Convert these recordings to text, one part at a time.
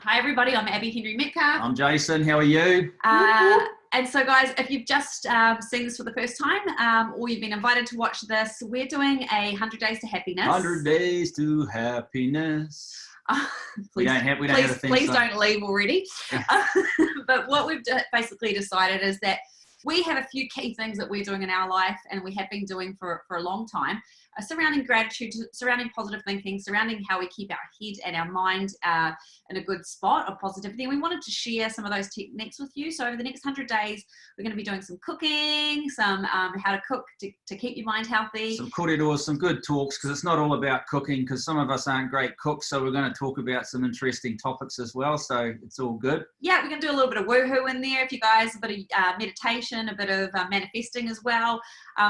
Hi everybody, I'm Abby Henry Metcalf. I'm Jason, how are you? And so guys, if you've just seen this for the first time or you've been invited to watch this, we're doing 100 Days to Happiness. 100 Days to Happiness. Please, we don't have a theme please song. don't leave already. But what we've basically decided is that we have a few key things that we're doing in our life and we have been doing for a long time, surrounding gratitude, surrounding positive thinking, surrounding how we keep our head and our mind in a good spot of positivity. And we wanted to share some of those techniques with you. So over the next 100 days, we're going to be doing some cooking, some how to cook to keep your mind healthy. Some corridors, some good talks, because it's not all about cooking, because some of us aren't great cooks. So we're going to talk about some interesting topics as well. So it's all good. Yeah, we're going to do a little bit of woohoo in there. If you guys, a bit of meditation, a bit of manifesting as well.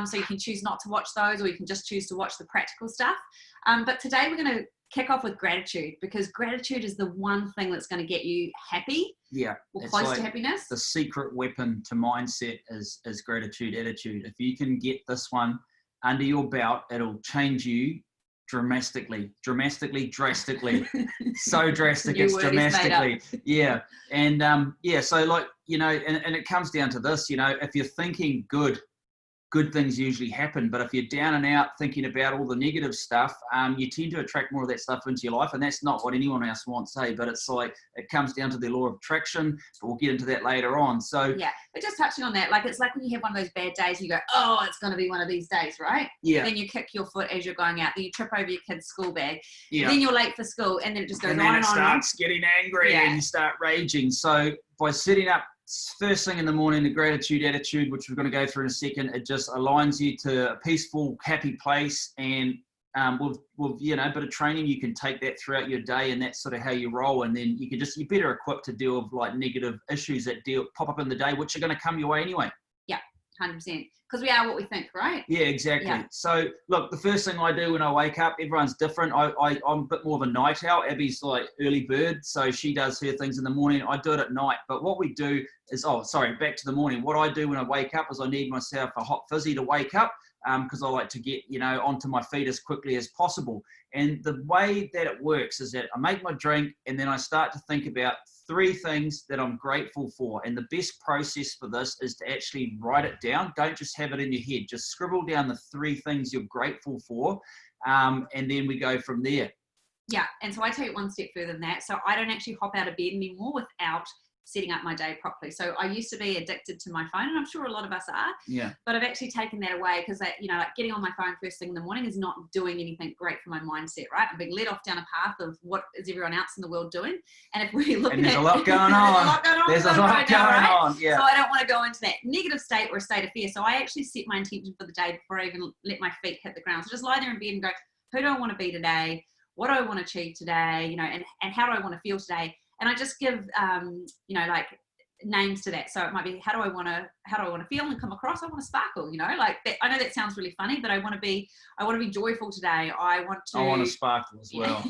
So you can choose not to watch those, or you can just choose to watch the practical stuff. But today we're going to kick off with gratitude, because gratitude is the one thing that's going to get you happy. Yeah, or close to happiness. The secret weapon to mindset is gratitude attitude. If you can get this one under your belt, it'll change you drastically. So drastic, it's dramatically. Yeah. And so like, and it comes down to this, if you're thinking good things usually happen. But if you're down and out thinking about all the negative stuff, you tend to attract more of that stuff into your life. And that's not what anyone else wants, but it's like, it comes down to the law of attraction, but we'll get into that later on. So yeah, but just touching on that, like, it's like when you have one of those bad days, you go, oh, it's going to be one of these days, right? Yeah. Then you kick your foot as you're going out, then you trip over your kid's school bag, yeah. Then you're late for school, and then it just goes on and on. And then it starts getting angry and you start raging. So by setting up first thing in the morning, the gratitude attitude, which we're going to go through in a second, it just aligns you to a peaceful, happy place. And with a bit of training, you can take that throughout your day, and that's sort of how you roll. And then you're better equipped to deal with like negative issues that pop up in the day, which are going to come your way anyway. Yeah, 100%. Because we are what we think, right? Yeah, exactly. Yeah. So look, the first thing I do when I wake up, everyone's different. I'm a bit more of a night owl. Abby's like early bird, so she does her things in the morning. I do it at night. But what we do is, back to the morning. What I do when I wake up is I need myself a hot fizzy to wake up, because I like to get, onto my feet as quickly as possible. And the way that it works is that I make my drink, and then I start to think about 3 things that I'm grateful for. And the best process for this is to actually write it down. Don't just have it in your head. Just scribble down the 3 things you're grateful for, and then we go from there. Yeah, and so I take it one step further than that. So I don't actually hop out of bed anymore without setting up my day properly. So I used to be addicted to my phone, and I'm sure a lot of us are. Yeah. But I've actually taken that away, because like getting on my phone first thing in the morning is not doing anything great for my mindset, right? I'm being led off down a path of what is everyone else in the world doing. And if we look at there's a lot going on. There's a lot going on. Yeah. So I don't want to go into that negative state or a state of fear. So I actually set my intention for the day before I even let my feet hit the ground. So just lie there in bed and go, who do I want to be today? What do I want to achieve today? And how do I want to feel today? And I just give, like names to that. So it might be, how do I want to feel and come across? I want to sparkle, like that. I know that sounds really funny, but I want to be joyful today. I want to sparkle as well.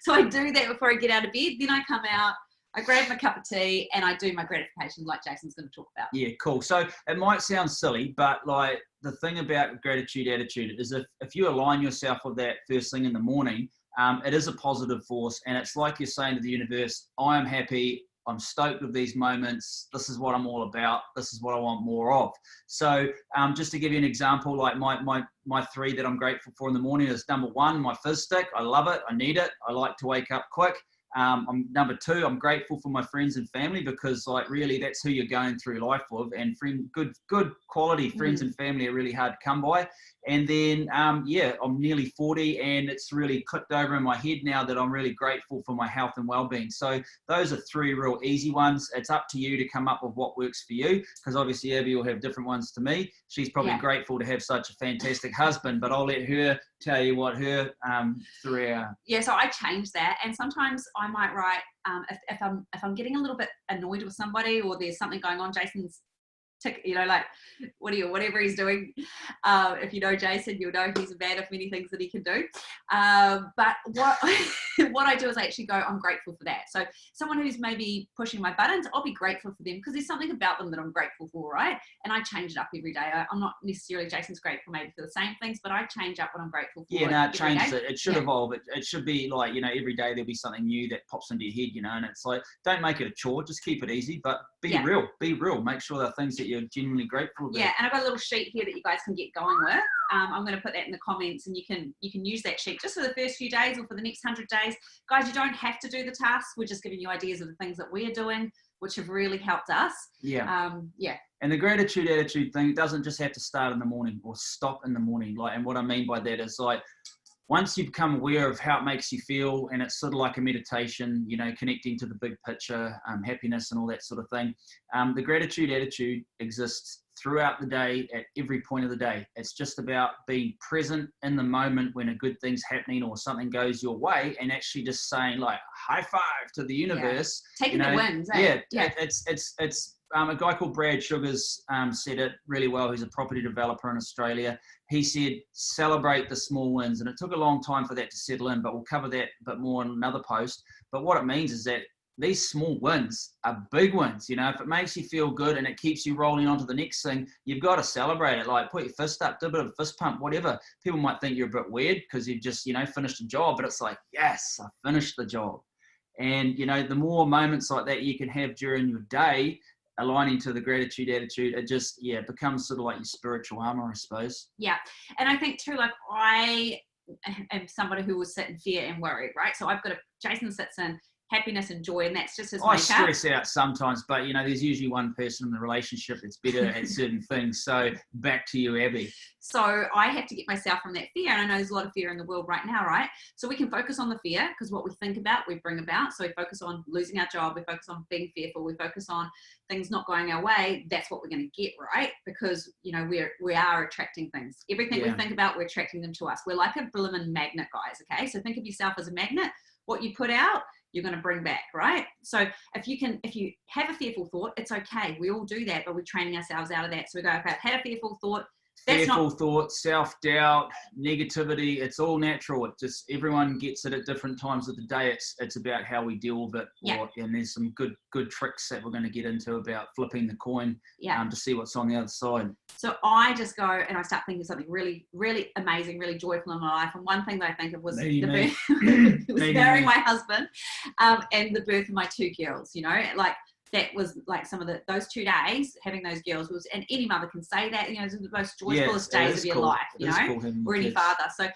So I do that before I get out of bed. Then I come out, I grab my cup of tea, and I do my gratification, like Jason's going to talk about. Yeah, cool. So it might sound silly, but like the thing about gratitude attitude is if you align yourself with that first thing in the morning, it is a positive force. And it's like you're saying to the universe, I am happy. I'm stoked with these moments. This is what I'm all about. This is what I want more of. So just to give you an example, like my 3 that I'm grateful for in the morning is, number 1, my fizz stick. I love it. I need it. I like to wake up quick. Number 2, I'm grateful for my friends and family, because like really that's who you're going through life with, and good quality friends and family are really hard to come by. And then I'm nearly 40, and it's really clicked over in my head now that I'm really grateful for my health and well-being. So those are 3 real easy ones. It's up to you to come up with what works for you, because obviously Abby will have different ones to me. She's probably grateful to have such a fantastic husband, but I'll let her tell you what her 3 are. Yeah, so I change that, and sometimes I might write, if I'm getting a little bit annoyed with somebody, or there's something going on, Jason's tick, like whatever he's doing. If you know Jason, you'll know he's a man of many things that he can do. But what what I do is I actually go, I'm grateful for that. So someone who's maybe pushing my buttons, I'll be grateful for them because there's something about them that I'm grateful for, right? And I change it up every day. I'm not necessarily, Jason's grateful maybe for the same things, but I change up what I'm grateful for. Yeah, no, it changes day. it. It should evolve. It should be like, every day there'll be something new that pops into your head, and it's like, don't make it a chore, just keep it easy, but be real. Make sure they're things that you're genuinely grateful about. Yeah, and I've got a little sheet here that you guys can get going with. I'm going to put that in the comments, and you can use that sheet just for the first few days or for the next 100 days. Guys, you don't have to do the tasks. We're just giving you ideas of the things that we're doing, which have really helped us. Yeah. And the gratitude attitude thing doesn't just have to start in the morning or stop in the morning. And what I mean by that is once you become aware of how it makes you feel, and it's sort of like a meditation, connecting to the big picture, happiness and all that sort of thing. The gratitude attitude exists throughout the day at every point of the day. It's just about being present in the moment when a good thing's happening or something goes your way, and actually just saying high five to the universe. Taking the wins. It's a guy called Brad Sugars said it really well. He's a property developer in Australia. He said, celebrate the small wins. And it took a long time for that to settle in, but we'll cover that a bit more in another post. But what it means is that these small wins are big wins. If it makes you feel good and it keeps you rolling on to the next thing, you've got to celebrate it. Put your fist up, do a bit of a fist pump, whatever. People might think you're a bit weird because you've just, finished a job, but it's like, yes, I finished the job. And, the more moments like that you can have during your day, aligning to the gratitude attitude, it just, becomes sort of like your spiritual armor, I suppose. Yeah. And I think too, I am somebody who will sit in fear and worry, right? So Jason sits in happiness and joy, and that's just his makeup. I stress out sometimes, but there's usually one person in the relationship that's better at certain things. So back to you, Abby. So I have to get myself from that fear, and I know there's a lot of fear in the world right now, right? So we can focus on the fear, because what we think about, we bring about. So we focus on losing our job, we focus on being fearful, we focus on things not going our way. That's what we're going to get, right? Because we are attracting things. Everything we think about, we're attracting them to us. We're like a blimmin' magnet, guys. Okay, so think of yourself as a magnet. What you put out, you're going to bring back, right? So if you have a fearful thought, it's okay. We all do that, but we're training ourselves out of that. So we go, okay, I've had a fearful thought. Thought, self-doubt, negativity, it's all natural. It just, everyone gets it at different times of the day. It's about how we deal with it. And there's some good tricks that we're going to get into about flipping the coin to see what's on the other side. So I just go and I start thinking of something really, really amazing, really joyful in my life. And one thing that I think of was marrying my husband and the birth of my 2 girls, that was some of those 2 days, having those girls was, and any mother can say that, it's the most joyfulest days of your life, or any father. So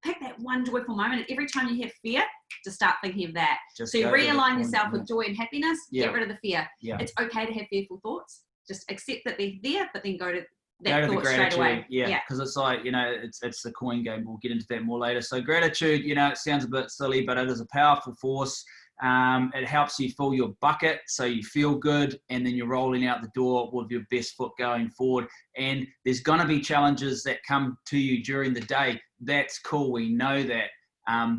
pick that one joyful moment, and every time you have fear, just start thinking of that. So you realign yourself with joy and happiness, get rid of the fear. It's okay to have fearful thoughts. Just accept that they're there, but then go to that thought straight away. Because it's it's the coin game. We'll get into that more later. So gratitude, it sounds a bit silly, but it is a powerful force. It helps you fill your bucket so you feel good, and then you're rolling out the door with your best foot going forward. And there's going to be challenges that come to you during the day. That's cool. We know that.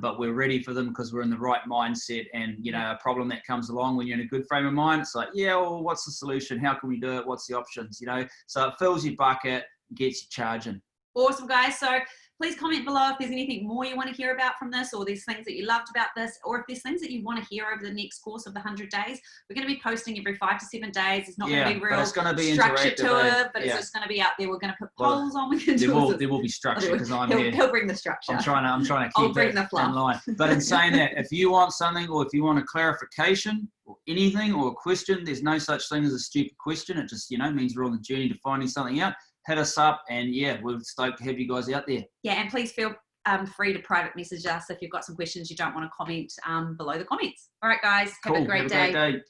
But we're ready for them because we're in the right mindset, and a problem that comes along when you're in a good frame of mind, it's like, what's the solution? How can we do it? What's the options? So it fills your bucket, gets you charging. Awesome, guys. So please comment below if there's anything more you want to hear about from this, or there's things that you loved about this, or if there's things that you want to hear over the next course of the 100 days. We're going to be posting every 5 to 7 days. It's not going to be real structure to it, but it's just going to be out there. We're going to put polls on. There will be structure because I'm here. He'll bring the structure. I'm trying to keep it in line. But in saying that, if you want something, or if you want a clarification or anything or a question, there's no such thing as a stupid question. It just means we're on the journey to finding something out. Hit us up, and we're stoked to have you guys out there. And please feel free to private message us if you've got some questions you don't want to comment below the comments. All right, guys, have a great day.